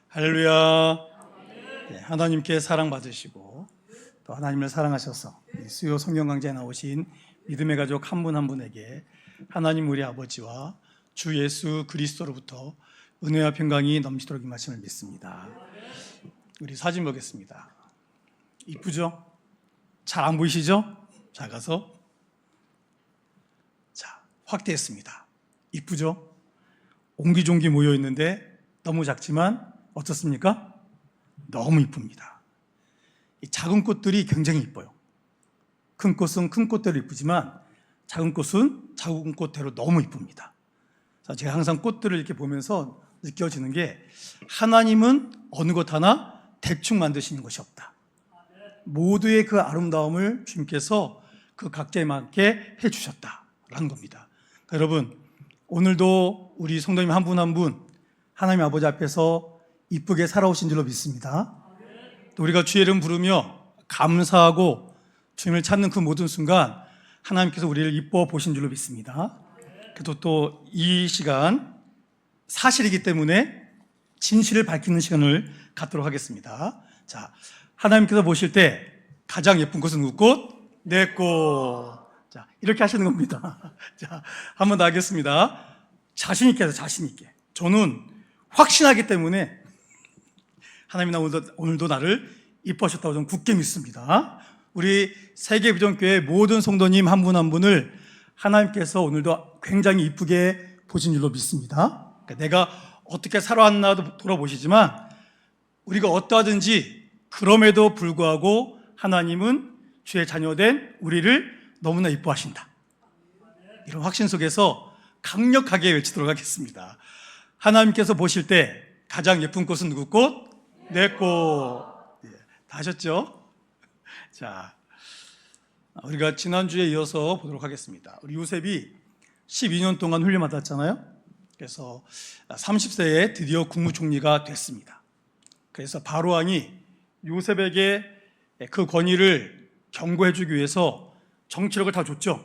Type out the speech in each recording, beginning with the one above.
할렐루야. 네, 하나님께 사랑받으시고 또 하나님을 사랑하셔서 수요 성경 강좌에 나오신 믿음의 가족 한 분 한 분에게 하나님 우리 아버지와 주 예수 그리스도로부터 은혜와 평강이 넘치도록 임하심을 믿습니다. 우리 사진 보겠습니다. 이쁘죠? 잘 안 보이시죠? 작아서 자, 확대했습니다. 이쁘죠? 옹기종기 모여 있는데 너무 작지만 어떻습니까? 너무 이쁩니다. 이 작은 꽃들이 굉장히 이뻐요. 큰 꽃은 큰 꽃대로 이쁘지만 작은 꽃은 작은 꽃대로 너무 이쁩니다. 제가 항상 꽃들을 이렇게 보면서 느껴지는 게 하나님은 어느 것 하나 대충 만드시는 것이 없다. 모두의 그 아름다움을 주님께서 그 각자에 맞게 해주셨다라는 겁니다. 여러분, 오늘도 우리 성도님 한 분 한 분 하나님 아버지 앞에서 이쁘게 살아오신 줄로 믿습니다. 또 우리가 주의 이름 부르며 감사하고 주님을 찾는 그 모든 순간 하나님께서 우리를 이뻐 보신 줄로 믿습니다. 그래도 또 이 시간 사실이기 때문에 진실을 밝히는 시간을 갖도록 하겠습니다. 자, 하나님께서 보실 때 가장 예쁜 꽃은 누구 꽃? 내 꽃. 자, 이렇게 하시는 겁니다. 자, 한번 더 하겠습니다. 자신 있게 해서 자신 있게. 저는 확신하기 때문에 하나님이 오늘도 나를 이뻐하셨다고 저는 굳게 믿습니다. 우리 세계비전교회 모든 성도님 한 분 한 분을 하나님께서 오늘도 굉장히 이쁘게 보신 줄로 믿습니다. 그러니까 내가 어떻게 살아왔나도 돌아보시지만 우리가 어떠하든지 그럼에도 불구하고 하나님은 주의 자녀된 우리를 너무나 이뻐하신다. 이런 확신 속에서 강력하게 외치도록 하겠습니다. 하나님께서 보실 때 가장 예쁜 꽃은 누구 꽃? 내 꽃. 다 하셨죠? 자, 우리가 지난주에 이어서 보도록 하겠습니다. 우리 요셉이 12년 동안 훈련 받았잖아요. 그래서 30세에 드디어 국무총리가 됐습니다. 그래서 바로 왕이 요셉에게 그 권위를 경고해 주기 위해서 정치력을 다 줬죠.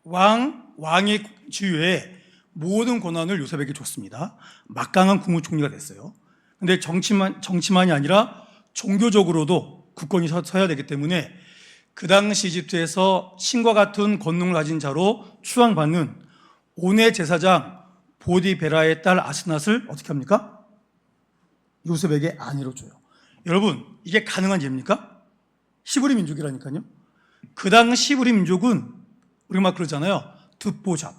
왕의 지위에 모든 권한을 요셉에게 줬습니다. 막강한 국무총리가 됐어요. 근데 정치만이 아니라 종교적으로도 굳건히 서야 되기 때문에 그 당시 이집트에서 신과 같은 권능을 가진 자로 추앙받는 온의 제사장 보디베라의 딸 아스낫을 어떻게 합니까? 요셉에게 아내로 줘요. 여러분, 이게 가능한 일입니까? 히브리 민족이라니까요. 그 당시 히브리 민족은 우리가 막 그러잖아요. 듣보잡.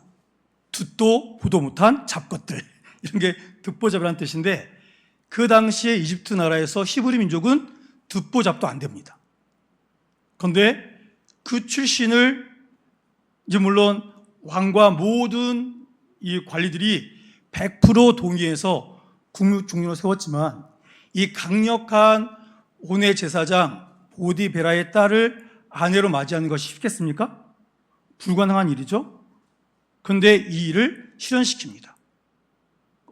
듣도 보도 못한 잡것들. 이런 게 듣보잡이라는 뜻인데 그 당시에 이집트 나라에서 히브리 민족은 듣보잡도 안 됩니다. 그런데 그 출신을 이제 물론 왕과 모든 이 관리들이 100% 동의해서 국무총리로 세웠지만 이 강력한 온의 제사장 보디베라의 딸을 아내로 맞이하는 것이 쉽겠습니까? 불가능한 일이죠. 그런데 이 일을 실현시킵니다.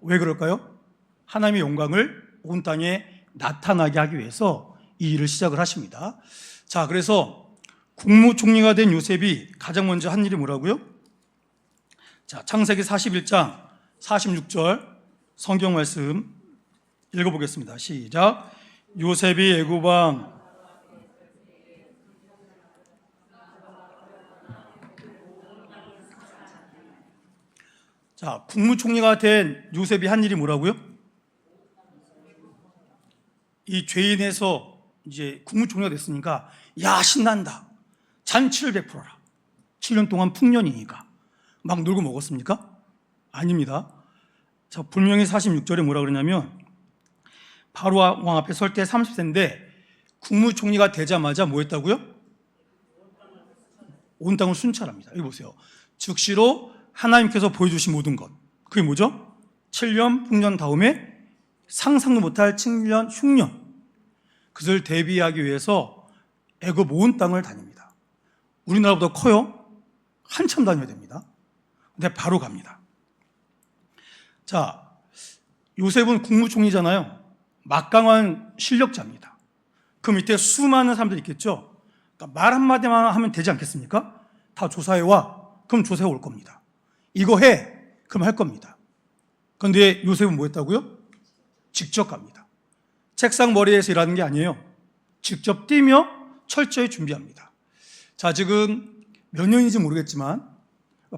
왜 그럴까요? 하나님의 영광을 온 땅에 나타나게 하기 위해서 이 일을 시작을 하십니다. 자, 그래서 국무총리가 된 요셉이 가장 먼저 한 일이 뭐라고요? 자, 창세기 41장 46절 성경 말씀 읽어보겠습니다. 시작. 요셉이 애굽 왕 자, 국무총리가 된 요셉이 한 일이 뭐라고요? 이 죄인에서 이제 국무총리가 됐으니까 야, 신난다. 잔치를 베풀어라. 7년 동안 풍년이니까. 막 놀고 먹었습니까? 아닙니다. 자, 분명히 46절에 뭐라 그러냐면 바로 왕 앞에 설 때 30세인데 국무총리가 되자마자 뭐 했다고요? 온 땅을 순찰합니다. 여기 보세요. 즉시로 하나님께서 보여주신 모든 것. 그게 뭐죠? 7년 풍년 다음에 상상도 못할 7년 흉년. 그것을 대비하기 위해서 애굽 온 땅을 다닙니다. 우리나라보다 커요? 한참 다녀야 됩니다. 근데 바로 갑니다. 자, 요셉은 국무총리잖아요. 막강한 실력자입니다. 그 밑에 수많은 사람들이 있겠죠. 그러니까 말 한마디만 하면 되지 않겠습니까? 다 조사해와. 그럼 조사해 올 겁니다. 이거 해. 그럼 할 겁니다. 그런데 요셉은 뭐 했다고요? 직접 갑니다. 책상 머리에서 일하는 게 아니에요. 직접 뛰며 철저히 준비합니다. 자, 지금 몇 년인지 모르겠지만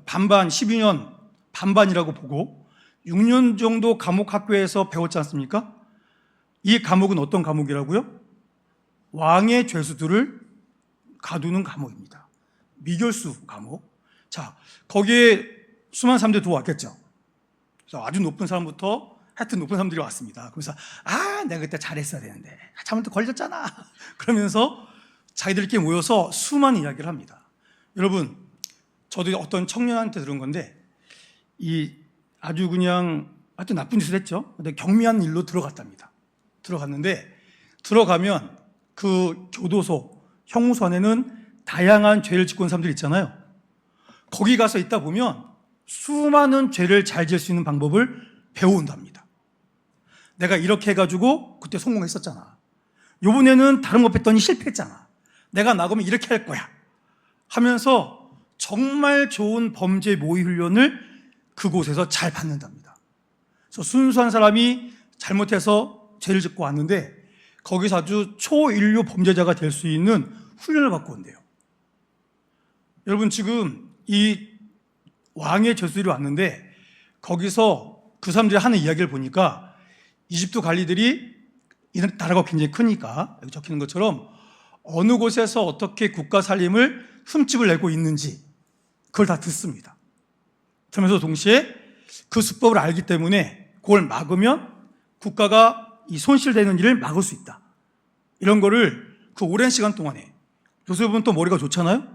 반반, 12년 반반이라고 보고 6년 정도 감옥 학교에서 배웠지 않습니까? 이 과목은 어떤 과목이라고요? 왕의 죄수들을 가두는 과목입니다. 미결수 과목. 자, 거기에 수많은 사람들이 들어왔겠죠. 그래서 아주 높은 사람부터 하여튼 높은 사람들이 왔습니다. 그래서 내가 그때 잘했어야 되는데 잘못해 걸렸잖아. 그러면서 자기들끼리 모여서 수많은 이야기를 합니다. 여러분, 저도 어떤 청년한테 들은 건데 이 아주 그냥 하여튼 나쁜 짓을 했죠. 근데 경미한 일로 들어갔답니다. 들어갔는데 들어가면 그 교도소, 형무소 안에는 다양한 죄를 짓고 온 사람들 있잖아요. 거기 가서 있다 보면 수많은 죄를 잘 지을 수 있는 방법을 배워온답니다. 내가 이렇게 해가지고 그때 성공했었잖아. 요번에는 다른 거 뺐더니 실패했잖아. 내가 나가면 이렇게 할 거야 하면서 정말 좋은 범죄 모의 훈련을 그곳에서 잘 받는답니다. 그래서 순수한 사람이 잘못해서 죄를 짓고 왔는데 거기서 아주 초인류 범죄자가 될 수 있는 훈련을 받고 온대요. 여러분, 지금 이 왕의 죄수들이 왔는데 거기서 그 사람들이 하는 이야기를 보니까 이집트 관리들이 이 나라가 굉장히 크니까 여기 적히는 것처럼 어느 곳에서 어떻게 국가 살림을 흠집을 내고 있는지 그걸 다 듣습니다. 그러면서 동시에 그 수법을 알기 때문에 그걸 막으면 국가가 이 손실되는 일을 막을 수 있다. 이런 거를 그 오랜 시간 동안에, 요셉은 또 머리가 좋잖아요.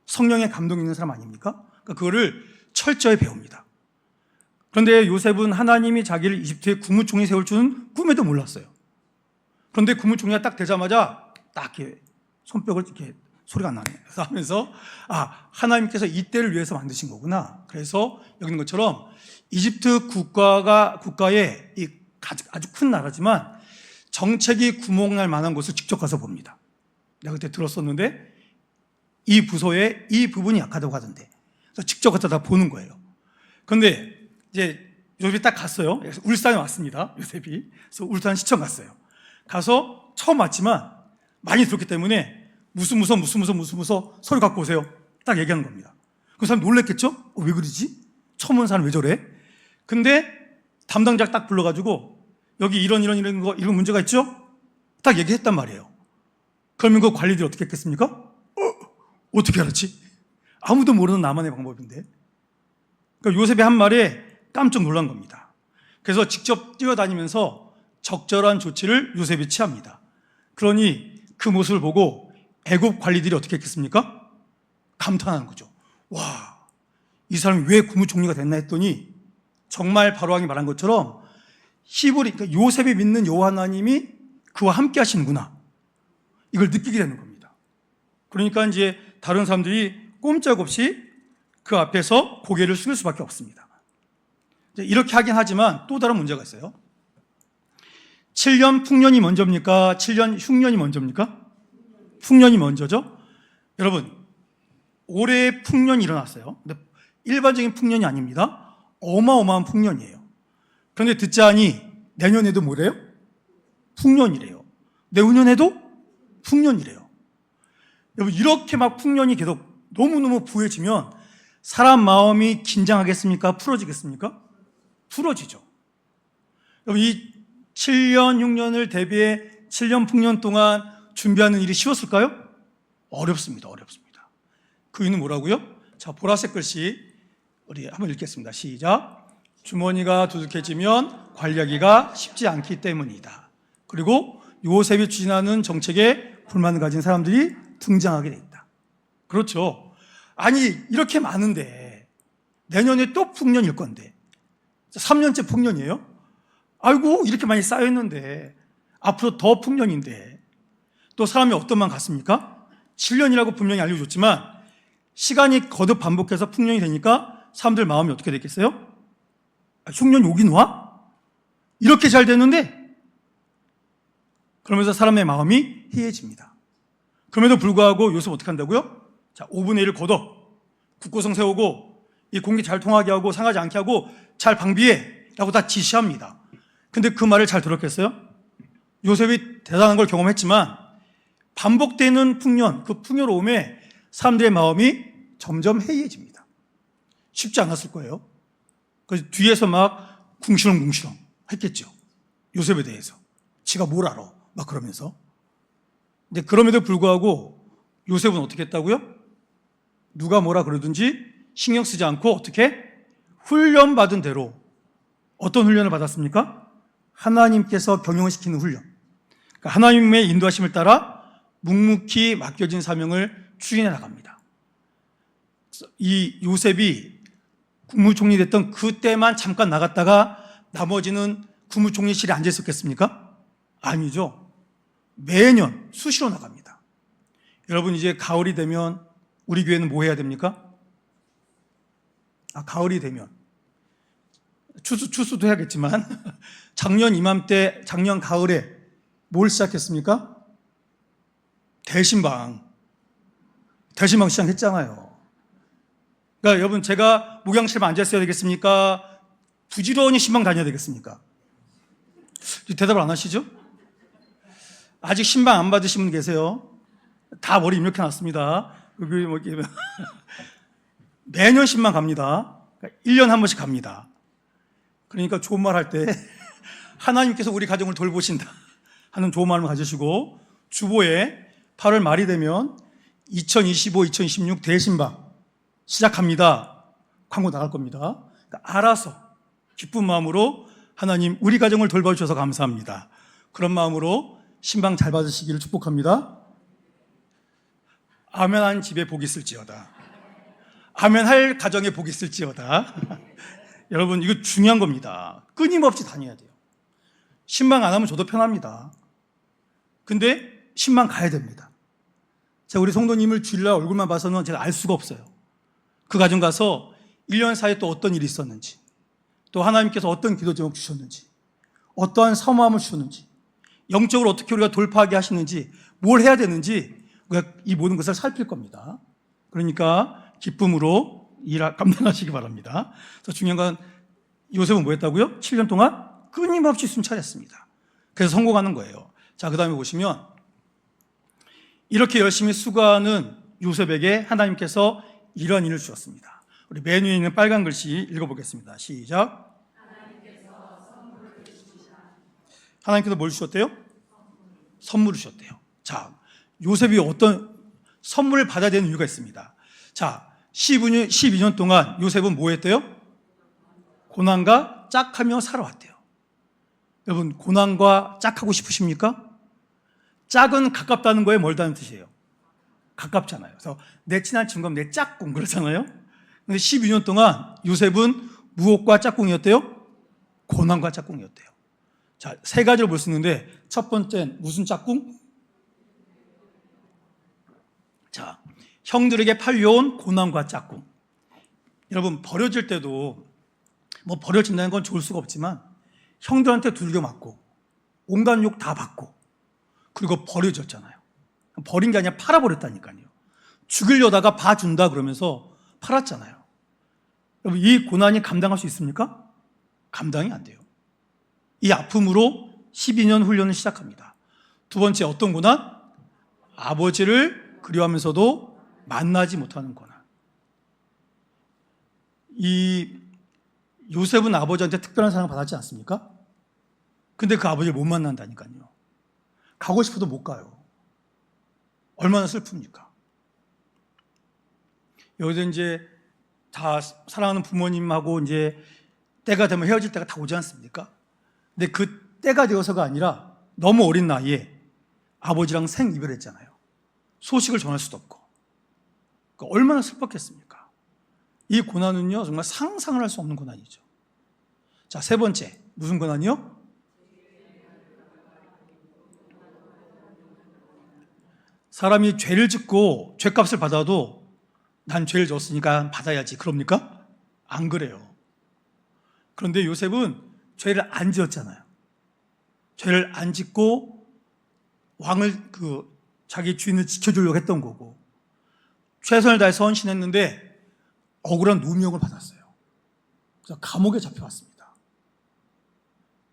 성령의 감동이 있는 사람 아닙니까? 그러니까 그거를 철저히 배웁니다. 그런데 요셉은 하나님이 자기를 이집트의 국무총리 세울 줄은 꿈에도 몰랐어요. 그런데 국무총리가 딱 되자마자 딱 이렇게 손뼉을 이렇게 소리가 안 나네. 그래서 하면서 하나님께서 이때를 위해서 만드신 거구나. 그래서 여기 있는 것처럼 이집트 국가의 이 아주 큰 나라지만 정책이 구멍날 만한 곳을 직접 가서 봅니다. 내가 그때 들었었는데 이 부서에 이 부분이 약하다고 하던데, 그래서 직접 가서 다 보는 거예요. 그런데 이제 요셉이 딱 갔어요. 그래서 울산에 왔습니다. 요셉이. 그래서 울산 시청 갔어요. 가서 처음 왔지만 많이 들었기 때문에 무슨 서류 갖고 오세요. 딱 얘기하는 겁니다. 그 사람 놀랬겠죠? 왜 그러지? 처음 온 사람 왜 저래? 근데 담당자 딱 불러가지고 여기 이런 문제가 있죠? 딱 얘기했단 말이에요. 그러면 그 관리들이 어떻게 했겠습니까? 어떻게 알았지? 아무도 모르는 나만의 방법인데. 그러니까 요셉이 한 말에 깜짝 놀란 겁니다. 그래서 직접 뛰어다니면서 적절한 조치를 요셉이 취합니다. 그러니 그 모습을 보고 애굽 관리들이 어떻게 했겠습니까? 감탄하는 거죠. 와, 이 사람이 왜 국무총리가 됐나 했더니 정말 바로왕이 말한 것처럼 그러니까 요셉이 믿는 여호와 하나님이 그와 함께 하시는구나, 이걸 느끼게 되는 겁니다. 그러니까 이제 다른 사람들이 꼼짝없이 그 앞에서 고개를 숙일 수밖에 없습니다. 이렇게 하긴 하지만 또 다른 문제가 있어요. 7년 풍년이 먼저입니까? 7년 흉년이 먼저입니까? 풍년이 먼저죠. 여러분, 올해 풍년이 일어났어요. 근데 일반적인 풍년이 아닙니다. 어마어마한 풍년이에요. 그런데 듣자 하니 내년에도 뭐래요? 풍년이래요. 내후년에도 풍년이래요. 여러분, 이렇게 막 풍년이 계속 너무너무 부해지면 사람 마음이 긴장하겠습니까? 풀어지겠습니까? 풀어지죠. 여러분, 이 7년, 6년을 대비해 7년 풍년 동안 준비하는 일이 쉬웠을까요? 어렵습니다. 그 이유는 뭐라고요? 자, 보라색 글씨 우리 한번 읽겠습니다. 시작. 주머니가 두둑해지면 관리하기가 쉽지 않기 때문이다. 그리고 요셉이 추진하는 정책에 불만을 가진 사람들이 등장하게 돼 있다. 그렇죠. 아니, 이렇게 많은데 내년에 또 풍년일 건데 3년째 풍년이에요? 아이고, 이렇게 많이 쌓여있는데 앞으로 더 풍년인데 또 사람이 어떤 만 같습니까? 7년이라고 분명히 알려줬지만 시간이 거듭 반복해서 풍년이 되니까 사람들 마음이 어떻게 됐겠어요? 흉년이 오긴 와? 이렇게 잘 됐는데? 그러면서 사람의 마음이 해해집니다. 그럼에도 불구하고 요셉 어떻게 한다고요? 자, 5분의 1을 걷어 국고성 세우고 이 공기 잘 통하게 하고 상하지 않게 하고 잘 방비해 라고 다 지시합니다. 근데 그 말을 잘 들었겠어요? 요셉이 대단한 걸 경험했지만 반복되는 풍년, 그 풍요로움에 사람들의 마음이 점점 해이해집니다. 쉽지 않았을 거예요. 그래서 뒤에서 막 궁시렁궁시렁 했겠죠. 요셉에 대해서. 지가 뭘 알아. 막 그러면서. 근데 그럼에도 불구하고 요셉은 어떻게 했다고요? 누가 뭐라 그러든지 신경 쓰지 않고 어떻게? 훈련받은 대로. 어떤 훈련을 받았습니까? 하나님께서 경영을 시키는 훈련. 그러니까 하나님의 인도하심을 따라 묵묵히 맡겨진 사명을 추진해 나갑니다. 이 요셉이 국무총리 됐던 그때만 잠깐 나갔다가 나머지는 국무총리실에 앉아 있었겠습니까? 아니죠. 매년 수시로 나갑니다. 여러분, 이제 가을이 되면 우리 교회는 뭐 해야 됩니까? 가을이 되면 추수도 해야겠지만 작년 이맘때, 작년 가을에 뭘 시작했습니까? 대신방 시작했잖아요. 그러니까 여러분, 제가 목양실에 앉아 있어야 되겠습니까? 부지런히 신방 다녀야 되겠습니까? 대답을 안 하시죠? 아직 신방 안 받으신 분 계세요? 다 머리 입력해 놨습니다. 여기 뭐 매년 신방 갑니다. 1년에 한 번씩 갑니다. 그러니까 좋은 말 할 때 하나님께서 우리 가정을 돌보신다 하는 좋은 마음을 가지시고 주보에 8월 말이 되면 2025, 2026 대신방 시작합니다. 광고 나갈 겁니다. 그러니까 알아서 기쁜 마음으로 하나님 우리 가정을 돌봐주셔서 감사합니다. 그런 마음으로 신방 잘 받으시기를 축복합니다. 아멘한 집에 복이 있을지어다. 아멘할 가정에 복이 있을지어다. 여러분, 이거 중요한 겁니다. 끊임없이 다녀야 돼요. 신방 안 하면 저도 편합니다. 근데 신방 가야 됩니다. 제가 우리 성도님을 주일날 얼굴만 봐서는 제가 알 수가 없어요. 그 가정 가서 1년 사이에 또 어떤 일이 있었는지, 또 하나님께서 어떤 기도 제목 주셨는지, 어떠한 사모함을 주셨는지, 영적으로 어떻게 우리가 돌파하게 하시는지, 뭘 해야 되는지 우리가 이 모든 것을 살필 겁니다. 그러니까 기쁨으로 감당하시기 바랍니다. 그래서 중요한 건 요셉은 뭐 했다고요? 7년 동안 끊임없이 순찰했습니다. 그래서 성공하는 거예요. 자, 그 다음에 보시면 이렇게 열심히 수고하는 요셉에게 하나님께서 이런 일을 주셨습니다. 우리 맨 위에 있는 빨간 글씨 읽어보겠습니다. 시작. 하나님께서 뭘 주셨대요? 선물을 주셨대요. 자, 요셉이 어떤 선물을 받아야 되는 이유가 있습니다. 자, 12년 동안 요셉은 뭐 했대요? 고난과 짝하며 살아왔대요. 여러분, 고난과 짝하고 싶으십니까? 짝은 가깝다는 거에 멀다는 뜻이에요. 가깝잖아요. 그래서 내 친한 친구가 내 짝꿍 그러잖아요. 근데 12년 동안 요셉은 무엇과 짝꿍이었대요? 고난과 짝꿍이었대요. 자, 세 가지로 볼 수 있는데 첫 번째는 무슨 짝꿍? 자, 형들에게 팔려온 고난과 짝꿍. 여러분, 버려질 때도 뭐 버려진다는 건 좋을 수가 없지만 형들한테 두들겨 맞고 온갖 욕 다 받고 그리고 버려졌잖아요. 버린 게 아니라 팔아버렸다니까요. 죽이려다가 봐준다 그러면서 팔았잖아요. 여러분, 이 고난이 감당할 수 있습니까? 감당이 안 돼요. 이 아픔으로 12년 훈련을 시작합니다. 두 번째, 어떤 고난? 아버지를 그리워하면서도 만나지 못하는 고난. 이 요셉은 아버지한테 특별한 사랑을 받았지 않습니까? 근데 그 아버지를 못 만난다니까요. 가고 싶어도 못 가요. 얼마나 슬픕니까? 여기서 이제 다 사랑하는 부모님하고 이제 때가 되면 헤어질 때가 다 오지 않습니까? 근데 그 때가 되어서가 아니라 너무 어린 나이에 아버지랑 생이별했잖아요. 소식을 전할 수도 없고. 그러니까 얼마나 슬펐겠습니까? 이 고난은요, 정말 상상을 할 수 없는 고난이죠. 자, 세 번째, 무슨 고난이요? 사람이 죄를 짓고 죄값을 받아도 난 죄를 졌으니까 받아야지. 그럽니까? 안 그래요. 그런데 요셉은 죄를 안 지었잖아요. 죄를 안 짓고 왕을 자기 주인을 지켜주려고 했던 거고 최선을 다해서 헌신했는데 억울한 누명을 받았어요. 그래서 감옥에 잡혀갔습니다.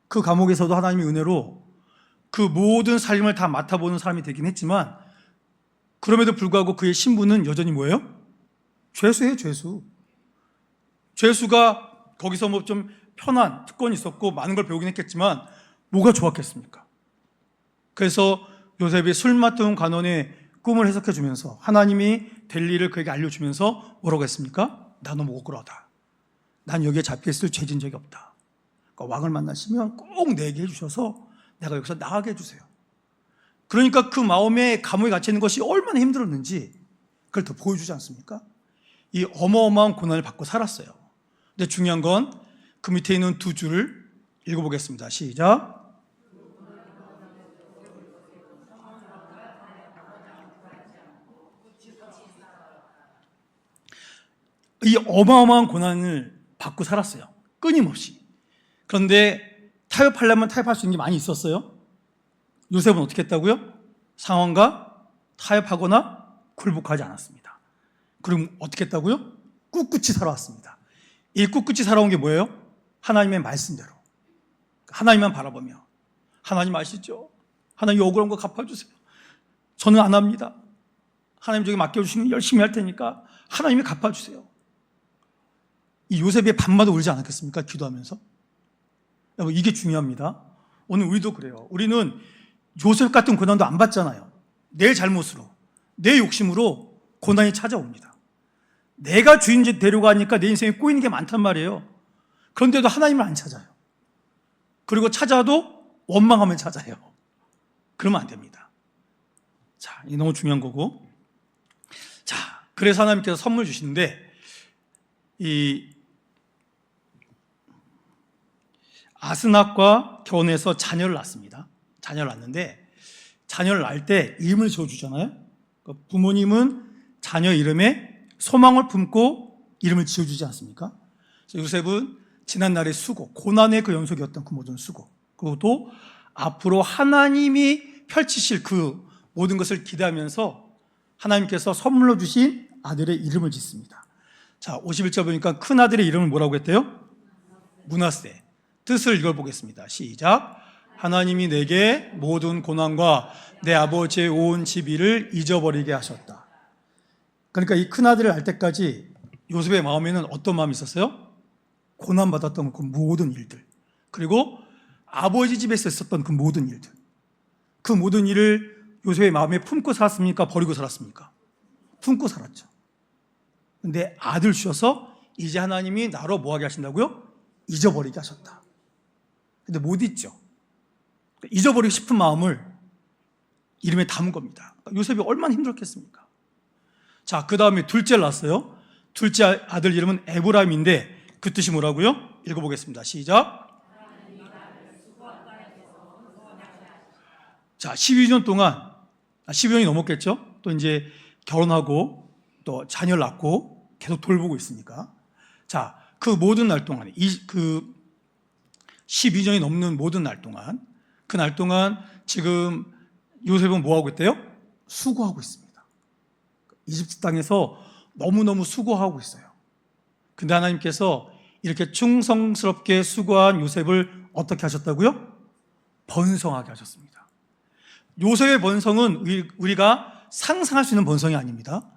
그 감옥에서도 하나님의 은혜로 그 모든 삶을 다 맡아보는 사람이 되긴 했지만, 그럼에도 불구하고 그의 신분은 여전히 뭐예요? 죄수예요, 죄수. 죄수가 거기서 뭐 좀 편한 특권이 있었고 많은 걸 배우긴 했겠지만 뭐가 좋았겠습니까? 그래서 요셉이 술 맡은 관원의 꿈을 해석해 주면서 하나님이 될 일을 그에게 알려주면서 뭐라고 했습니까? 나 너무 억울하다. 난 여기에 잡혀있을 죄진 적이 없다. 그러니까 왕을 만나시면 꼭 내게 해주셔서 내가 여기서 나가게 해주세요. 그러니까 그 마음에 감옥에 갇혀 있는 것이 얼마나 힘들었는지 그걸 더 보여주지 않습니까? 이 어마어마한 고난을 받고 살았어요. 근데 중요한 건 그 밑에 있는 두 줄을 읽어보겠습니다. 시작. 이 어마어마한 고난을 받고 살았어요. 끊임없이. 그런데 타협하려면 타협할 수 있는 게 많이 있었어요. 요셉은 어떻게 했다고요? 상황과 타협하거나 굴복하지 않았습니다. 그럼 어떻게 했다고요? 꿋꿋이 살아왔습니다. 이 꿋꿋이 살아온 게 뭐예요? 하나님의 말씀대로. 하나님만 바라보며, 하나님 아시죠? 하나님 억울한 거 갚아주세요. 저는 안 합니다. 하나님 저에게 맡겨주시면 열심히 할 테니까 하나님이 갚아주세요. 이 요셉이 밤마다 울지 않았겠습니까? 기도하면서. 여러분, 이게 중요합니다. 오늘 우리도 그래요. 우리는 요셉 같은 고난도 안 받잖아요. 내 잘못으로, 내 욕심으로 고난이 찾아옵니다. 내가 주인지 되려고 하니까 내 인생에 꼬이는 게 많단 말이에요. 그런데도 하나님을 안 찾아요. 그리고 찾아도 원망하면 찾아요. 그러면 안 됩니다. 자, 이게 너무 중요한 거고. 자, 그래서 하나님께서 선물 주시는데, 이 아스낙과 결혼해서 자녀를 낳습니다. 자녀를 낳는데, 자녀를 낳을 때 이름을 지어주잖아요. 부모님은 자녀 이름에 소망을 품고 이름을 지어주지 않습니까? 요셉은 지난날의 수고, 고난의 그 연속이었던 그 모든 수고, 그리고 또 앞으로 하나님이 펼치실 그 모든 것을 기대하면서 하나님께서 선물로 주신 아들의 이름을 짓습니다. 자, 51절 보니까 큰 아들의 이름을 뭐라고 했대요? 므낫세. 뜻을 읽어보겠습니다. 시작. 하나님이 내게 모든 고난과 내 아버지의 온 집일을 잊어버리게 하셨다. 그러니까 이 큰 아들을 알 때까지 요셉의 마음에는 어떤 마음이 있었어요? 고난받았던 그 모든 일들, 그리고 아버지 집에서 있었던 그 모든 일들, 그 모든 일을 요셉의 마음에 품고 살았습니까? 버리고 살았습니까? 품고 살았죠. 근데 아들 주셔서 이제 하나님이 나로 뭐하게 하신다고요? 잊어버리게 하셨다. 근데 못 잊죠. 잊어버리고 싶은 마음을 이름에 담은 겁니다. 요셉이 얼마나 힘들었겠습니까? 자, 그 다음에 둘째를 낳았어요. 둘째 아들 이름은 에브라임인데 그 뜻이 뭐라고요? 읽어보겠습니다. 시작. 자, 12년 동안, 12년이 넘었겠죠? 또 이제 결혼하고 또 자녀를 낳고 계속 돌보고 있으니까. 자, 그 모든 날 동안에, 그 12년이 넘는 모든 날 동안, 그 날 동안 지금 요셉은 뭐하고 있대요? 수고하고 있습니다. 이집트 땅에서 너무너무 수고하고 있어요. 근데 하나님께서 이렇게 충성스럽게 수고한 요셉을 어떻게 하셨다고요? 번성하게 하셨습니다. 요셉의 번성은 우리가 상상할 수 있는 번성이 아닙니다.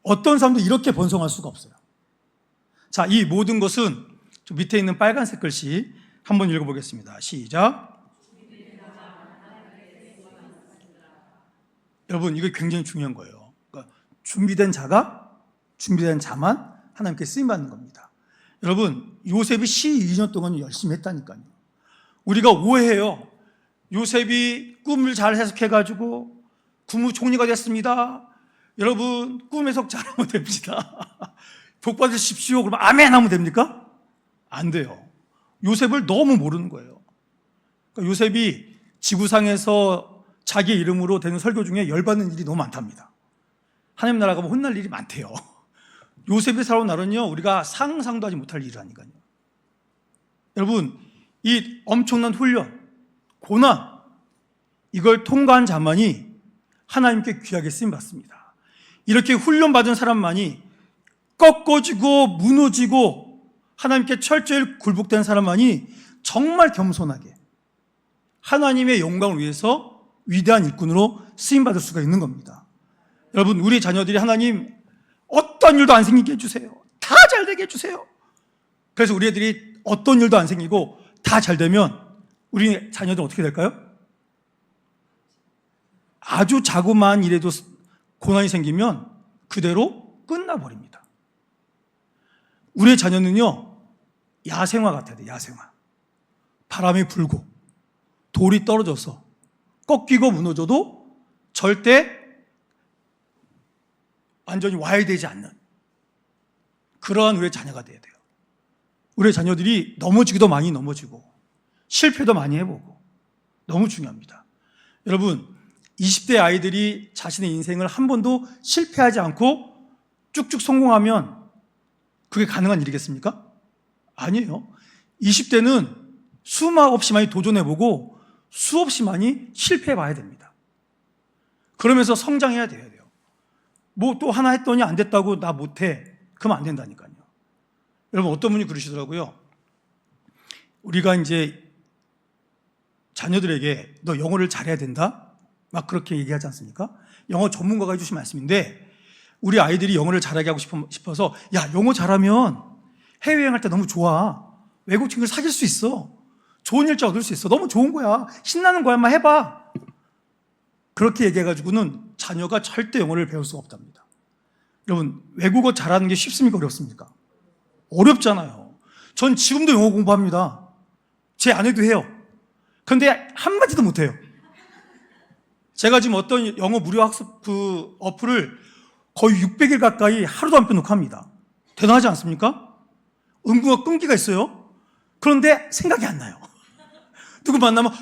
어떤 사람도 이렇게 번성할 수가 없어요. 자, 이 모든 것은 밑에 있는 빨간색 글씨 한번 읽어보겠습니다. 시작. 여러분, 이거 굉장히 중요한 거예요. 그러니까 준비된 자만 하나님께 쓰임받는 겁니다. 여러분, 요셉이 12년 동안 열심히 했다니까요. 우리가 오해해요. 요셉이 꿈을 잘 해석해가지고 국무총리가 됐습니다. 여러분, 꿈 해석 잘하면 됩니다. 복 받으십시오. 그러면 아멘 하면 됩니까? 안 돼요. 요셉을 너무 모르는 거예요. 그러니까 요셉이 지구상에서 자기 이름으로 되는 설교 중에 열받는 일이 너무 많답니다. 하나님 나라 가면 혼날 일이 많대요. 요셉이 살아온 날은요, 우리가 상상도 하지 못할 일이라니까요. 여러분, 이 엄청난 훈련, 고난, 이걸 통과한 자만이 하나님께 귀하게 쓰임받습니다. 이렇게 훈련받은 사람만이, 꺾어지고 무너지고 하나님께 철저히 굴복된 사람만이 정말 겸손하게 하나님의 영광을 위해서 위대한 일꾼으로 쓰임받을 수가 있는 겁니다. 여러분, 우리 자녀들이 하나님 어떤 일도 안 생기게 해주세요. 다 잘 되게 해주세요. 그래서 우리 애들이 어떤 일도 안 생기고 다 잘 되면 우리 자녀들은 어떻게 될까요? 아주 자그마한 일에도 고난이 생기면 그대로 끝나버립니다. 우리의 자녀는요, 야생화 같아야 돼요. 야생화. 바람이 불고 돌이 떨어져서 꺾이고 무너져도 절대 완전히 와해되지 않는 그러한 우리의 자녀가 돼야 돼요. 우리의 자녀들이 넘어지기도 많이 넘어지고 실패도 많이 해보고 너무 중요합니다. 여러분, 20대 아이들이 자신의 인생을 한 번도 실패하지 않고 쭉쭉 성공하면 그게 가능한 일이겠습니까? 아니에요. 20대는 수없이 많이 도전해보고 수없이 많이 실패해봐야 됩니다. 그러면서 성장해야 돼요. 뭐 또 하나 했더니 안 됐다고 나 못해. 그러면 안 된다니까요. 여러분, 어떤 분이 그러시더라고요. 우리가 이제 자녀들에게 너 영어를 잘해야 된다? 막 그렇게 얘기하지 않습니까? 영어 전문가가 해주신 말씀인데, 우리 아이들이 영어를 잘하게 하고 싶어서 야, 영어 잘하면 해외여행할 때 너무 좋아. 외국 친구를 사귈 수 있어. 좋은 일자 얻을 수 있어. 너무 좋은 거야. 신나는 거야. 한번 해봐. 그렇게 얘기해가지고는 자녀가 절대 영어를 배울 수가 없답니다. 여러분, 외국어 잘하는 게 쉽습니까? 어렵습니까? 어렵잖아요. 전 지금도 영어 공부합니다. 제 아내도 해요. 그런데 한마디도 못해요. 제가 지금 어떤 영어 무료 학습 그 어플을 거의 600일 가까이 하루도 안 빼놓고 합니다. 대단하지 않습니까? 은구가 끈기가 있어요. 그런데 생각이 안 나요. 누구 만나면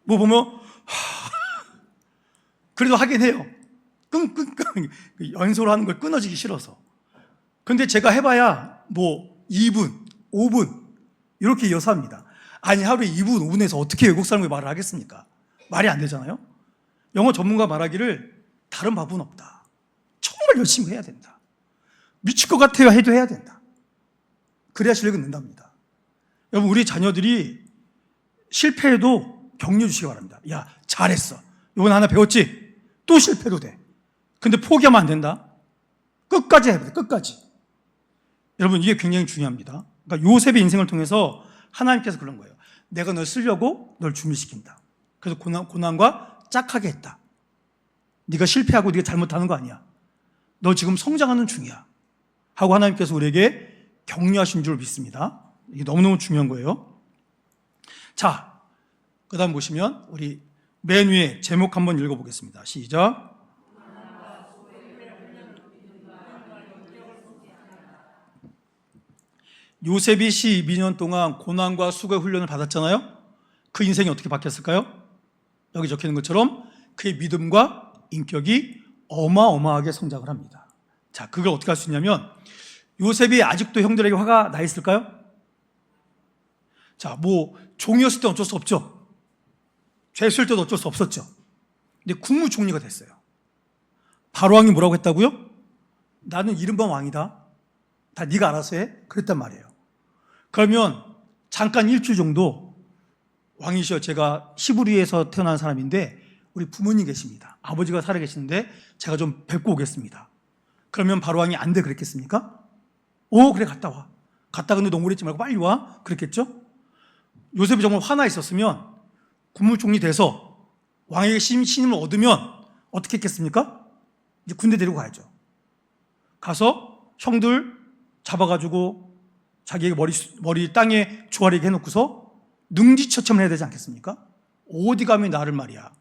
뭐 보면 그래도 하긴 해요. 연소를 하는 걸 끊어지기 싫어서. 근데 제가 해봐야 뭐 2분, 5분 이렇게 이어서 합니다. 아니, 하루에 2분, 5분에서 어떻게 외국 사람과 말을 하겠습니까? 말이 안 되잖아요. 영어 전문가 말하기를 다른 방법은 없다. 정말 열심히 해야 된다. 미칠 것 같아요. 해도 해야 된다. 그래야 실력이 는답니다. 여러분, 우리 자녀들이 실패해도 격려 주시기 바랍니다. 야, 잘했어. 이번 하나 배웠지? 또 실패도 돼. 근데 포기하면 안 된다. 끝까지 해야 돼. 끝까지. 여러분, 이게 굉장히 중요합니다. 그러니까 요셉의 인생을 통해서 하나님께서 그런 거예요. 내가 널 쓰려고 널 준비시킨다. 그래서 고난과 짝하게 했다. 네가 실패하고 네가 잘못하는 거 아니야. 너 지금 성장하는 중이야. 하고 하나님께서 우리에게 격려하신 줄 믿습니다. 이게 너무너무 중요한 거예요. 자, 그 다음 보시면 우리 맨 위에 제목 한번 읽어보겠습니다. 시작. 요셉이 12년 동안 고난과 수고의 훈련을 받았잖아요. 그 인생이 어떻게 바뀌었을까요? 여기 적혀있는 것처럼 그의 믿음과 인격이 어마어마하게 성장을 합니다. 자, 그걸 어떻게 할 수 있냐면, 요셉이 아직도 형들에게 화가 나 있을까요? 자, 뭐 종이었을 때 어쩔 수 없죠. 죄수일 때도 어쩔 수 없었죠. 근데 국무총리가 됐어요. 바로왕이 뭐라고 했다고요? 나는 이른바 왕이다. 다 네가 알아서 해. 그랬단 말이에요. 그러면 잠깐 일주일 정도 왕이시여, 제가 히브리에서 태어난 사람인데 우리 부모님 계십니다. 아버지가 살아 계시는데 제가 좀 뵙고 오겠습니다. 그러면 바로왕이 안 돼 그랬겠습니까? 오, 그래, 갔다 와. 갔다 근데 너무 오래 있지 말고 빨리 와. 그랬겠죠? 요셉이 정말 화나 있었으면 국무총리 돼서 왕에게 신임을 얻으면 어떻게 했겠습니까? 이제 군대 데리고 가야죠. 가서 형들 잡아가지고 자기의 머리 땅에 조아리게 해놓고서 능지처참을 해야 되지 않겠습니까? 어디 가면 나를 말이야,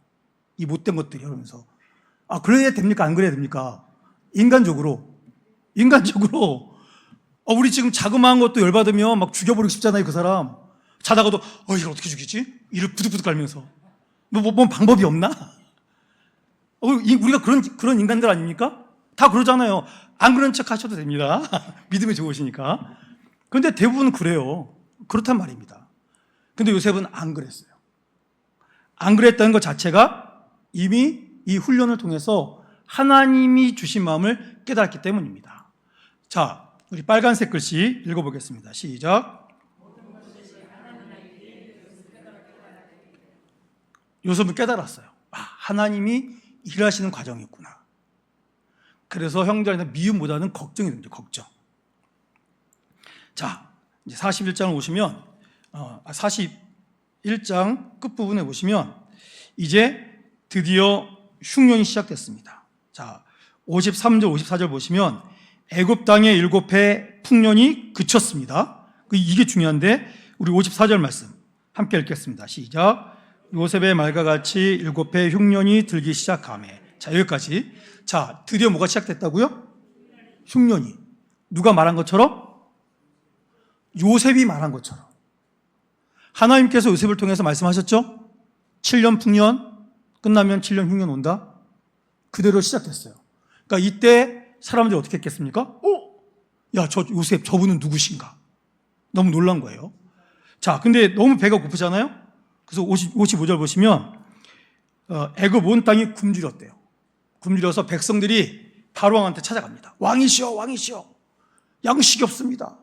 이 못된 것들이, 이러면서. 아, 그래야 됩니까? 안 그래야 됩니까? 인간적으로 우리 지금 자그마한 것도 열받으면 막 죽여버리고 싶잖아요. 그 사람 자다가도 이걸 어떻게 죽이지? 이를 부득부득 깔면서 뭐 방법이 없나? 우리가 그런 인간들 아닙니까? 다 그러잖아요. 안 그런 척 하셔도 됩니다. 믿음이 좋으시니까. 그런데 대부분 그래요. 그렇단 말입니다. 근데 요셉은 안 그랬어요. 안 그랬다는 것 자체가 이미 이 훈련을 통해서 하나님이 주신 마음을 깨달았기 때문입니다. 자, 우리 빨간색 글씨 읽어보겠습니다. 시작. 요셉은 깨달았어요. 하나님이 일하시는 과정이었구나. 그래서 형제한테 미움보다는 걱정이 됩니다. 걱정. 자, 이제 41장을 보시면 41장 끝부분에 보시면 이제 드디어 흉년이 시작됐습니다. 자, 53절 54절 보시면 애굽 땅의 7해 풍년이 그쳤습니다. 이게 중요한데 우리 54절 말씀 함께 읽겠습니다. 시작. 요셉의 말과 같이 7해 흉년이 들기 시작하매. 자, 여기까지. 자, 드디어 뭐가 시작됐다고요? 흉년이. 누가 말한 것처럼? 요셉이 말한 것처럼. 하나님께서 요셉을 통해서 말씀하셨죠? 7년 풍년 끝나면 7년 흉년 온다. 그대로 시작됐어요. 그러니까 이때 사람들이 어떻게 했겠습니까? 야, 저 요셉 저분은 누구신가? 너무 놀란 거예요. 자, 근데 너무 배가 고프잖아요? 그래서 55절 보시면 애굽 온 땅이 굶주렸대요. 굶주려서 백성들이 바로왕한테 찾아갑니다. 왕이시여, 왕이시여, 양식이 없습니다.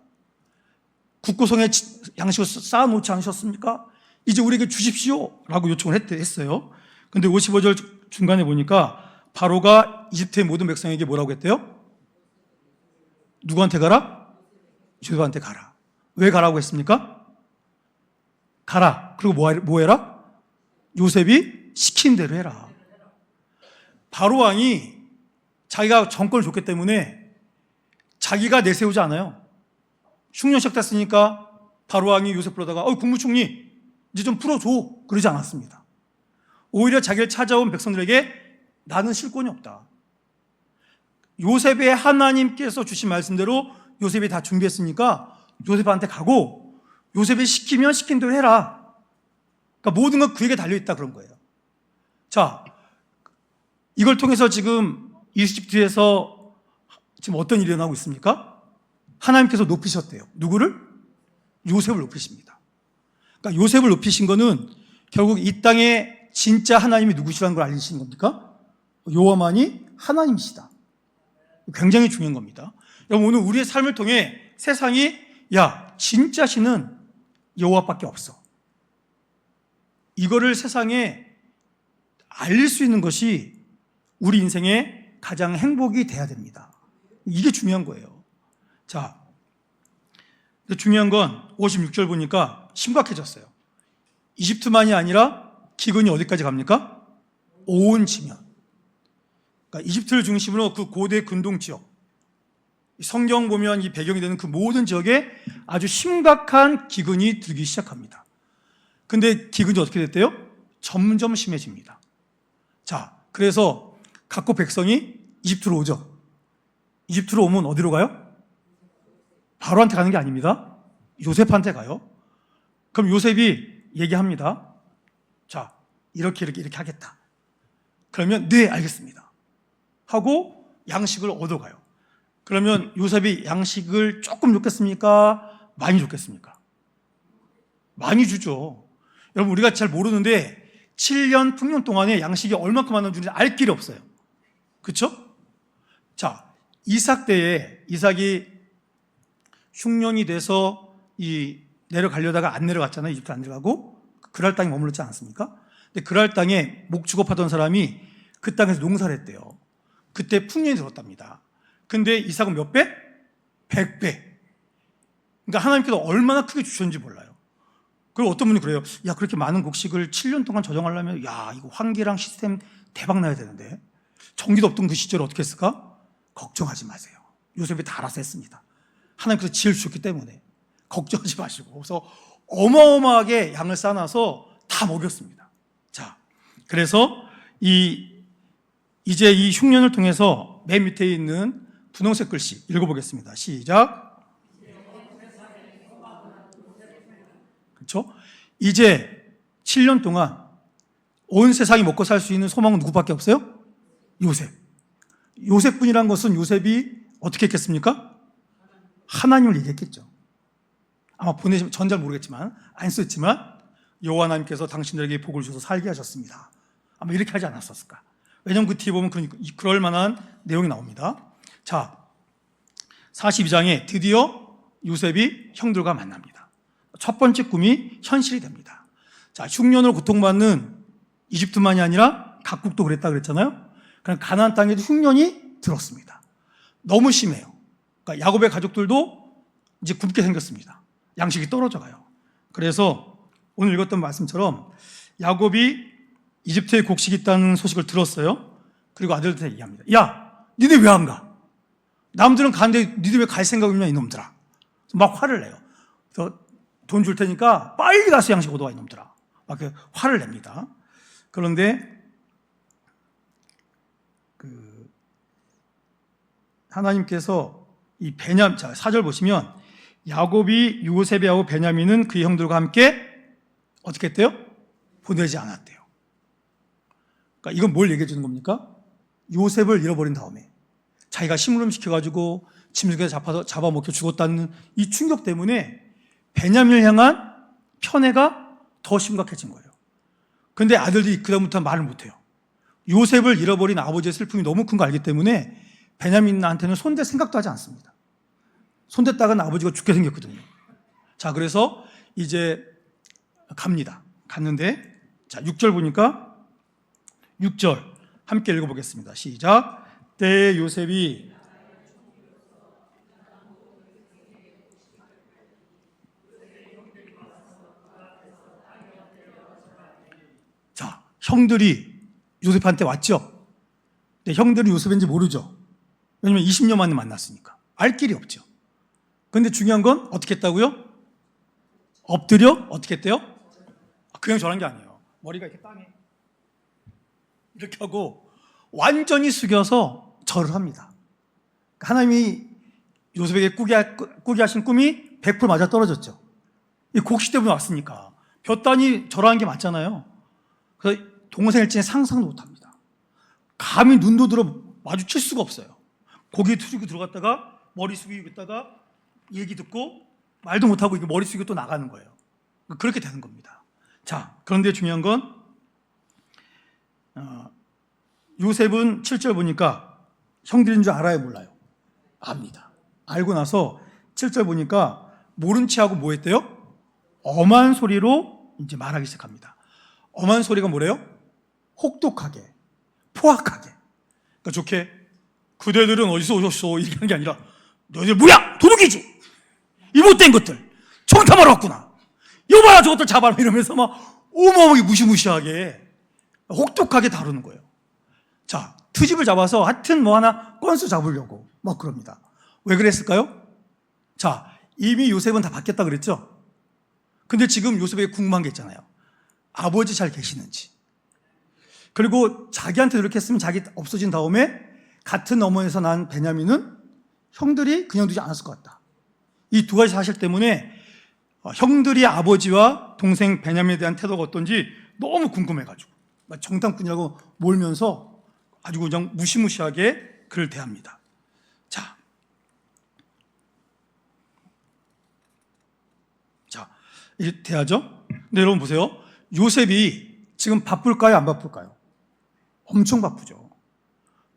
국고성에 양식을 쌓아놓지 않으셨습니까? 이제 우리에게 주십시오 라고 요청을 했어요. 근데 55절 중간에 보니까 바로가 이집트의 모든 백성에게 뭐라고 했대요? 누구한테 가라? 요셉한테 가라. 왜 가라고 했습니까? 가라. 그리고 뭐 해라? 요셉이 시킨 대로 해라. 바로 왕이 자기가 정권을 줬기 때문에 자기가 내세우지 않아요. 흉년 시작됐으니까 바로 왕이 요셉 불러다가 국무총리 이제 좀 풀어줘 그러지 않았습니다. 오히려 자기를 찾아온 백성들에게 나는 실권이 없다. 요셉의 하나님께서 주신 말씀대로 요셉이 다 준비했으니까 요셉한테 가고 요셉이 시키면 시킨 대로 해라. 그러니까 모든 건 그에게 달려있다 그런 거예요. 자, 이걸 통해서 지금 이집트에서 지금 어떤 일이 일어나고 있습니까? 하나님께서 높이셨대요. 누구를? 요셉을 높이십니다. 그러니까 요셉을 높이신 거는 결국 이 땅에 진짜 하나님이 누구시라는 걸 알리시는 겁니까? 여호와만이 하나님이시다. 굉장히 중요한 겁니다. 여러분, 오늘 우리의 삶을 통해 세상이 야, 진짜 신은 여호와밖에 없어. 이거를 세상에 알릴 수 있는 것이 우리 인생의 가장 행복이 돼야 됩니다. 이게 중요한 거예요. 자, 중요한 건 56절 보니까 심각해졌어요. 이집트만이 아니라 기근이 어디까지 갑니까? 온 지면. 그러니까 이집트를 중심으로 그 고대 근동 지역, 성경 보면 이 배경이 되는 그 모든 지역에 아주 심각한 기근이 들기 시작합니다. 근데 기근이 어떻게 됐대요? 점점 심해집니다. 자, 그래서 각국 백성이 이집트로 오죠. 이집트로 오면 어디로 가요? 바로한테 가는 게 아닙니다. 요셉한테 가요. 그럼 요셉이 얘기합니다. 자, 이렇게 하겠다. 그러면 네, 알겠습니다 하고 양식을 얻어가요. 그러면 요셉이 양식을 조금 줬겠습니까? 많이 줬겠습니까? 많이 주죠. 여러분, 우리가 잘 모르는데 7년 풍년 동안에 양식이 얼마큼 나눠주는지 알 길이 없어요. 그렇죠? 자, 이삭 때에 이삭이 흉년이 돼서 내려가려다가 안 내려갔잖아요. 이집트 안 내려가고 그랄 땅에 머물렀지 않았습니까? 근데 그랄 땅에 목 축업하던 사람이 그 땅에서 농사를 했대요. 그때 풍년이 들었답니다. 근데 이삭은 몇 배? 100배. 그러니까 하나님께서 얼마나 크게 주셨는지 몰라요. 그리고 어떤 분이 그래요. 야, 그렇게 많은 곡식을 7년 동안 저장하려면 야, 이거 환기랑 시스템 대박 나야 되는데 전기도 없던 그 시절에 어떻게 했을까? 걱정하지 마세요. 요셉이 다 알아서 했습니다. 하나님께서 지혜를 주셨기 때문에 걱정하지 마시고 그래서 어마어마하게 양을 쌓아놔서 다 먹였습니다. 자, 그래서 이제 이 흉년을 통해서 맨 밑에 있는 분홍색 글씨 읽어보겠습니다. 시작. 그렇죠? 이제 7년 동안 온 세상이 먹고 살 수 있는 소망은 누구밖에 없어요? 요셉. 요셉뿐이란 것은 요셉이 어떻게 했겠습니까? 하나님을 얘기했겠죠. 아마 보내시면 전 잘 모르겠지만 안 썼지만 여호와 하나님께서 당신들에게 복을 주셔서 살게 하셨습니다. 아마 이렇게 하지 않았었을까? 왜냐하면 그 뒤에 보면 그럴 만한 내용이 나옵니다. 자, 42장에 드디어 요셉이 형들과 만납니다. 첫 번째 꿈이 현실이 됩니다. 자, 흉년으로 고통받는 이집트만이 아니라 각국도 그랬다 그랬잖아요. 그냥 가나안 땅에도 흉년이 들었습니다. 너무 심해요. 그러니까 야곱의 가족들도 이제 굶게 생겼습니다. 양식이 떨어져 가요. 그래서 오늘 읽었던 말씀처럼 야곱이 이집트에 곡식이 있다는 소식을 들었어요. 그리고 아들한테 얘기합니다. 야, 니네 왜 안 가? 남들은 가는데 니네 왜 갈 생각 없냐 이놈들아. 막 화를 내요. 그래서 돈 줄 테니까 빨리 가서 양식 얻어와 이놈들아. 막 화를 냅니다. 그런데 하나님께서 이 베냐민, 자, 4절 보시면 야곱이 요셉하고 베냐민은 그의 형들과 함께 어떻게 했대요? 보내지 않았대요. 그러니까 이건 뭘 얘기해 주는 겁니까? 요셉을 잃어버린 다음에 자기가 심부름 시켜가지고 짐승에 잡아먹혀 죽었다는 이 충격 때문에 베냐민을 향한 편애가 더 심각해진 거예요. 그런데 아들들이 그다음부터 말을 못해요. 요셉을 잃어버린 아버지의 슬픔이 너무 큰 거 알기 때문에 베냐민한테는 손댈 생각도 하지 않습니다. 손댔다가는 아버지가 죽게 생겼거든요. 자, 그래서 이제 갑니다. 갔는데, 자, 6절 보니까 6절 함께 읽어보겠습니다. 시작. 때에 요셉이 자, 형들이 요셉한테 왔죠. 근데 형들이 요셉인지 모르죠. 왜냐면 20년 만에 만났으니까. 알 길이 없죠. 그런데 중요한 건 어떻게 했다고요? 엎드려? 어떻게 했대요? 그냥 저런 게 아니에요. 머리가 이렇게 땅에 이렇게 하고 완전히 숙여서 절을 합니다. 하나님이 요셉에게 꾸게 하신 꿈이 100% 맞아 떨어졌죠. 이 곡식 때문에 왔으니까. 볕단이 절하는 게 맞잖아요. 그래서 동생일진에 상상도 못합니다. 감히 눈도 들어 마주칠 수가 없어요. 고개 숙이고 들어갔다가 머리 숙이고 있다가 얘기 듣고 말도 못하고 이게 머리 숙이고 또 나가는 거예요. 그렇게 되는 겁니다. 자, 그런데 중요한 건 요셉은 7절 보니까 형들인 줄 알아요, 몰라요? 압니다. 알고 나서 7절 보니까 모른 체하고 뭐 했대요? 엄한 소리로 이제 말하기 시작합니다. 엄한 소리가 뭐래요? 혹독하게, 포악하게. 그러니까 좋게 그대들은 어디서 오셨어? 이렇게 하는 게 아니라 너희들 뭐야? 도둑이지? 이 못된 것들 청탐하러 왔구나. 여봐라 저것들 잡아라 이러면서 막 어마어마하게 무시무시하게 혹독하게 다루는 거예요. 자, 트집을 잡아서 하여튼 뭐 하나 건수 잡으려고 막 그럽니다. 왜 그랬을까요? 자, 이미 요셉은 다 바뀌었다 그랬죠? 근데 지금 요셉에게 궁금한 게 있잖아요. 아버지 잘 계시는지. 그리고 자기한테 이렇게 했으면 자기 없어진 다음에 같은 어머니에서 난 베냐민은 형들이 그냥 두지 않았을 것 같다. 이 두 가지 사실 때문에 형들이 아버지와 동생 베냐민에 대한 태도가 어떤지 너무 궁금해가지고 정탐꾼이라고 몰면서 아주 그냥 무시무시하게 그를 대합니다. 자, 이렇게 대하죠? 근데 여러분 보세요. 요셉이 지금 바쁠까요? 안 바쁠까요? 엄청 바쁘죠.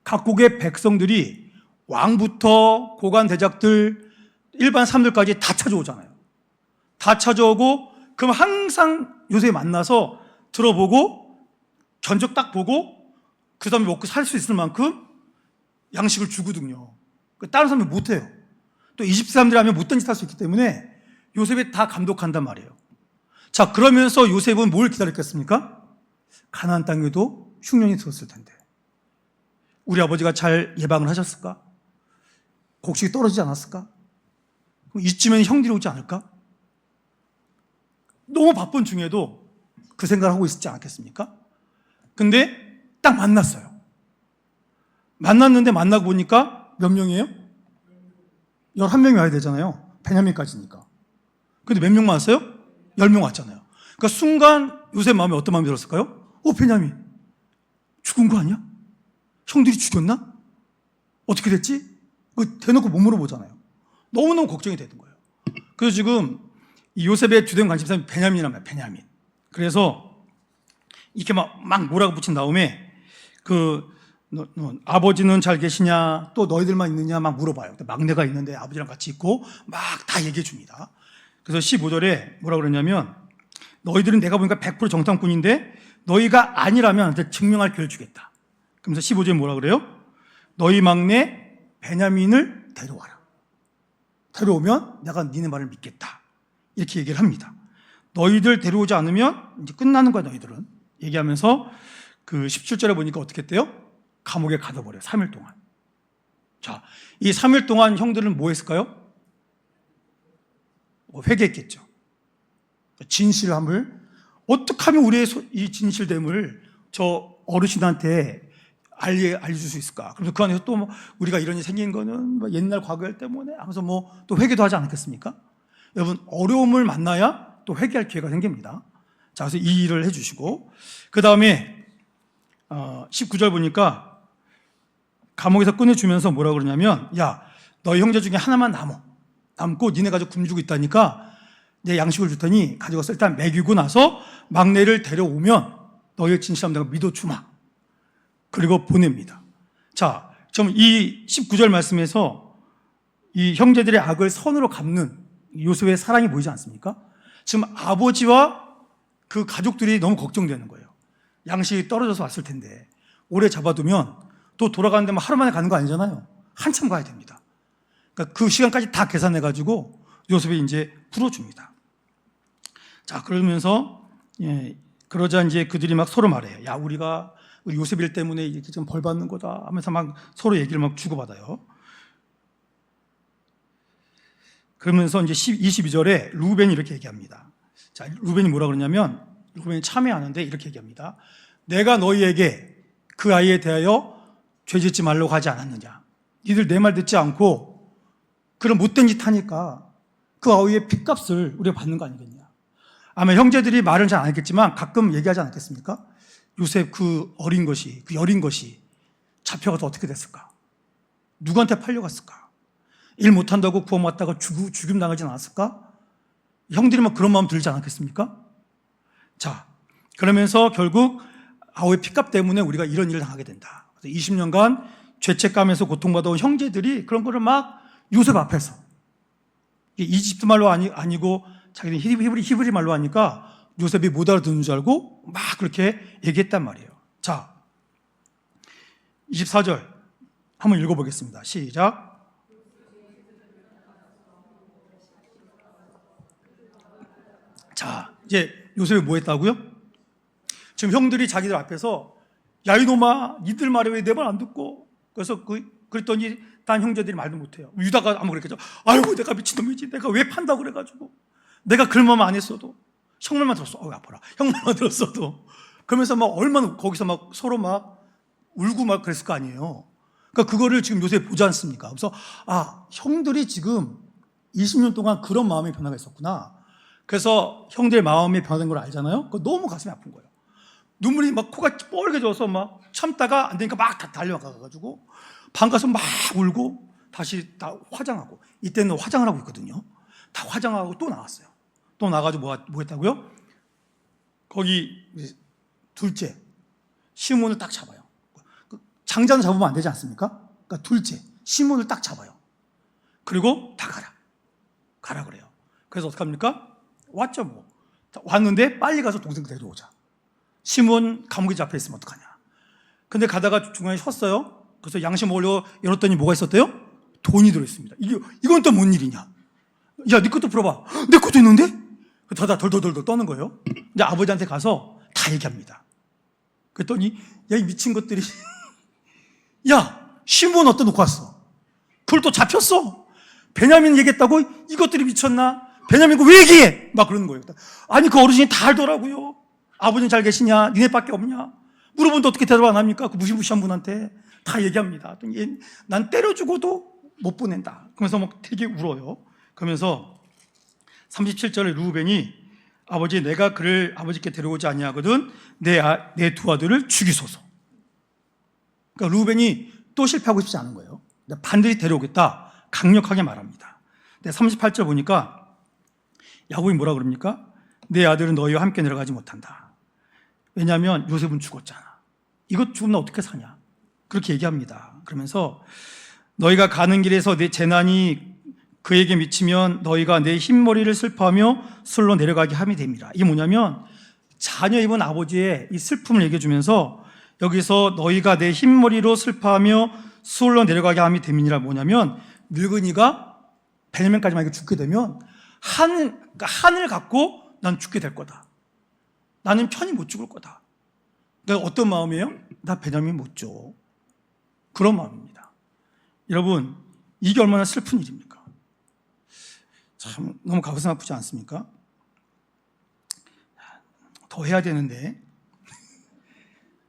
각국의 백성들이 왕부터 고관 대작들, 일반 사람들까지 다 찾아오잖아요. 다 찾아오고 그럼 항상 요셉이 만나서 들어보고 견적 딱 보고 그 사람이 먹고 살 수 있을 만큼 양식을 주거든요. 다른 사람이 못해요. 또 이집트 사람들이 하면 못된 짓 할 수 있기 때문에 요셉이 다 감독한단 말이에요. 자, 그러면서 요셉은 뭘 기다렸겠습니까? 가나안 땅에도 흉년이 들었을 텐데 우리 아버지가 잘 예방을 하셨을까? 곡식이 떨어지지 않았을까? 이쯤엔 형들이 오지 않을까? 너무 바쁜 중에도 그 생각을 하고 있었지 않겠습니까? 근데 딱 만났어요. 만났는데 만나고 보니까 몇 명이에요? 11명이 와야 되잖아요. 베냐민까지니까. 근데 몇 명 왔어요? 10명 왔잖아요. 그러니까 순간 요셉 마음에 어떤 마음이 들었을까요? 베냐민 죽은 거 아니야? 형들이 죽였나? 어떻게 됐지? 대놓고 못 물어보잖아요. 너무너무 걱정이 되는 거예요. 그래서 지금 이 요셉의 주된 관심사는 베냐민이란 말이에요. 베냐민. 그래서 이렇게 막 뭐라고 붙인 다음에 아버지는 잘 계시냐? 또 너희들만 있느냐? 막 물어봐요. 막내가 있는데 아버지랑 같이 있고 막 다 얘기해 줍니다. 그래서 15절에 뭐라 그러냐면 너희들은 내가 보니까 100% 정탐꾼인데 너희가 아니라면 나한테 증명할 기회를 주겠다. 그러면서 15절에 뭐라 그래요? 너희 막내 베냐민을 데려와라. 데려오면 내가 니네 말을 믿겠다. 이렇게 얘기를 합니다. 너희들 데려오지 않으면 이제 끝나는 거야, 너희들은. 얘기하면서 그 17절에 보니까 어떻게 했대요? 감옥에 가둬버려요. 3일 동안. 자, 이 3일 동안 형들은 뭐 했을까요? 회개했겠죠. 진실함을 어떻게 하면 우리의 이 진실됨을 저 어르신한테 알려줄 수 있을까? 그래서 그 안에서 또 뭐 우리가 이런 일이 생긴 거는 뭐 옛날 과거일 때문에 하면서 뭐 또 회개도 하지 않겠습니까? 여러분, 어려움을 만나야 또 회개할 기회가 생깁니다. 자, 그래서 이 일을 해주시고, 그 다음에 19절 보니까 감옥에서 꺼내주면서 뭐라 그러냐면, 야, 너희 형제 중에 하나만 남고 니네 가지고 굶주고 있다니까 내 양식을 줄 테니 가져가서 일단 먹이고 나서 막내를 데려오면 너희의 진실함 내가 믿어주마. 그리고 보냅니다. 자, 지금 이 19절 말씀에서 이 형제들의 악을 선으로 갚는 요셉의 사랑이 보이지 않습니까? 지금 아버지와 그 가족들이 너무 걱정되는 거예요. 양식이 떨어져서 왔을 텐데 오래 잡아두면 또 돌아가는 데만 하루 만에 가는 거 아니잖아요. 한참 가야 됩니다. 그러니까 그 시간까지 다 계산해가지고 요셉이 이제 풀어줍니다. 자, 그러면서 그러자 이제 그들이 막 서로 말해요. 야, 우리가 요셉 일 때문에 이렇게 좀 벌 받는 거다 하면서 막 서로 얘기를 막 주고받아요. 그러면서 이제 22절에 루벤이 이렇게 얘기합니다. 자, 루벤이 뭐라 그러냐면, 루벤이 참여하는데 이렇게 얘기합니다. 내가 너희에게 그 아이에 대하여 죄 짓지 말라고 하지 않았느냐? 니들 내 말 듣지 않고 그런 못된 짓 하니까 그 아이의 핏값을 우리가 받는 거 아니겠냐? 아마 형제들이 말은 잘 안 했겠지만 가끔 얘기하지 않았겠습니까? 요셉 그 어린 것이, 그 여린 것이 잡혀가서 어떻게 됐을까? 누구한테 팔려갔을까? 일 못한다고 구원 왔다가 죽임 당하진 않았을까? 형들이 막 그런 마음 들지 않았겠습니까? 자, 그러면서 결국 아우의 핏값 때문에 우리가 이런 일을 당하게 된다. 20년간 죄책감에서 고통받아온 형제들이 그런 거를 막 요셉 앞에서, 이집트 말로 아니고 자기는 히브리 말로 하니까 요셉이 못 알아듣는 줄 알고 막 그렇게 얘기했단 말이에요. 자, 24절 한번 읽어보겠습니다. 시작. 자, 이제 요셉이 뭐 했다고요? 지금 형들이 자기들 앞에서 야, 이놈아, 니들 말에 왜 내 말 안 듣고? 그래서 그랬더니 딴 형제들이 말도 못해요. 유다가 아마 그랬겠죠. 아이고, 내가 미친놈이지. 내가 왜 판다고 그래가지고. 내가 그런 마음 안 했어도. 형말만 들었어. 아파라. 형말만 들었어도. 그러면서 막 얼마나 거기서 막 서로 막 울고 막 그랬을 거 아니에요. 그러니까 그거를 지금 요새 보지 않습니까? 그래서 형들이 지금 20년 동안 그런 마음의 변화가 있었구나. 그래서 형들의 마음이 변화된 걸 알잖아요. 그거 너무 가슴이 아픈 거예요. 눈물이 막 코가 뻘개져서 막 참다가 안 되니까 막 다 달려가가지고 방 가서 막 울고 다시 다 화장하고, 이때는 화장을 하고 있거든요. 다 화장하고 또 나왔어요. 또 나가지고 뭐 했다고요? 거기 둘째 시몬을 딱 잡아요. 장자는 잡으면 안 되지 않습니까? 그러니까 둘째 시몬을 딱 잡아요. 그리고 다 가라 그래요. 그래서 어떡합니까? 왔죠 뭐. 왔는데 빨리 가서 동생 데려오자. 시몬 감옥에 잡혀 있으면 어떡하냐. 근데 가다가 중간에 쉬었어요. 그래서 양식 먹으려고 열었더니 뭐가 있었대요? 돈이 들어있습니다. 이건 또 뭔 일이냐? 야, 네 것도 풀어봐. 내 것도 있는데? 다 덜덜덜 떠는 거예요. 이제 아버지한테 가서 다 얘기합니다. 그랬더니 야, 이 미친 것들이 야, 시몬 어디다 놓고 왔어? 그걸 또 잡혔어. 베냐민 얘기했다고? 이것들이 미쳤나? 베냐민 거 왜 얘기해? 막 그러는 거예요. 아니, 그 어르신이 다 알더라고요. 아버지는 잘 계시냐? 니네밖에 없냐? 물어보는데 어떻게 대답 안 합니까? 그 무시무시한 분한테 다 얘기합니다. 난 때려주고도 못 보낸다. 그러면서 막 되게 울어요. 그러면서 37절에 루벤이 아버지, 내가 그를 아버지께 데려오지 아니하거든 내 두 아들을 죽이소서. 그러니까 루벤이 또 실패하고 싶지 않은 거예요. 반드시 데려오겠다 강력하게 말합니다. 근데 38절 보니까 야곱이 뭐라 그럽니까? 내 아들은 너희와 함께 내려가지 못한다. 왜냐하면 요셉은 죽었잖아. 이것 죽으면 어떻게 사냐? 그렇게 얘기합니다. 그러면서 너희가 가는 길에서 내 재난이 그에게 미치면 너희가 내 흰머리를 슬퍼하며 술로 내려가게 함이 됩니다. 이게 뭐냐면 자녀 입은 아버지의 이 슬픔을 얘기해 주면서 여기서 너희가 내 흰머리로 슬퍼하며 수월로 내려가게 함이 됨이니라 뭐냐면 늙은이가 베냐민까지 만약에 죽게 되면 한을 갖고 난 죽게 될 거다. 나는 편히 못 죽을 거다. 그러니까 어떤 마음이에요? 나 베냐민 못 줘. 그런 마음입니다. 여러분, 이게 얼마나 슬픈 일입니까? 참 너무 가슴 아프지 않습니까? 더 해야 되는데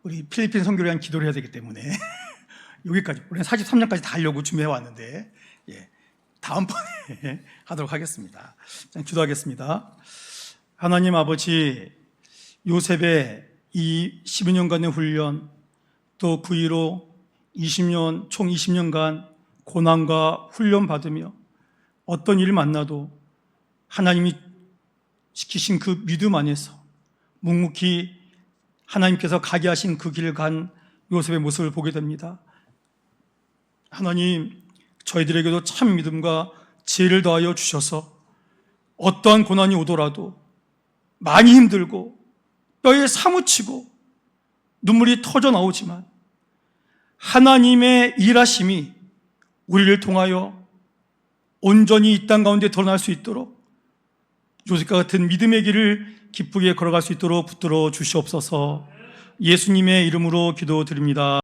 우리 필리핀 선교를 위한 기도를 해야 되기 때문에 여기까지 우리는 43년까지 다 하려고 준비해 왔는데 다음번에 하도록 하겠습니다. 기도하겠습니다. 하나님 아버지, 요셉의 이 12년간의 훈련 또 그 이후로 20년, 총 20년간 고난과 훈련 받으며 어떤 일을 만나도 하나님이 시키신 그 믿음 안에서 묵묵히 하나님께서 가게 하신 그 길을 간 요셉의 모습을 보게 됩니다. 하나님, 저희들에게도 참 믿음과 지혜를 더하여 주셔서 어떠한 고난이 오더라도 많이 힘들고 뼈에 사무치고 눈물이 터져 나오지만 하나님의 일하심이 우리를 통하여 온전히 이 땅 가운데 드러날 수 있도록 요셉과 같은 믿음의 길을 기쁘게 걸어갈 수 있도록 붙들어 주시옵소서. 예수님의 이름으로 기도드립니다.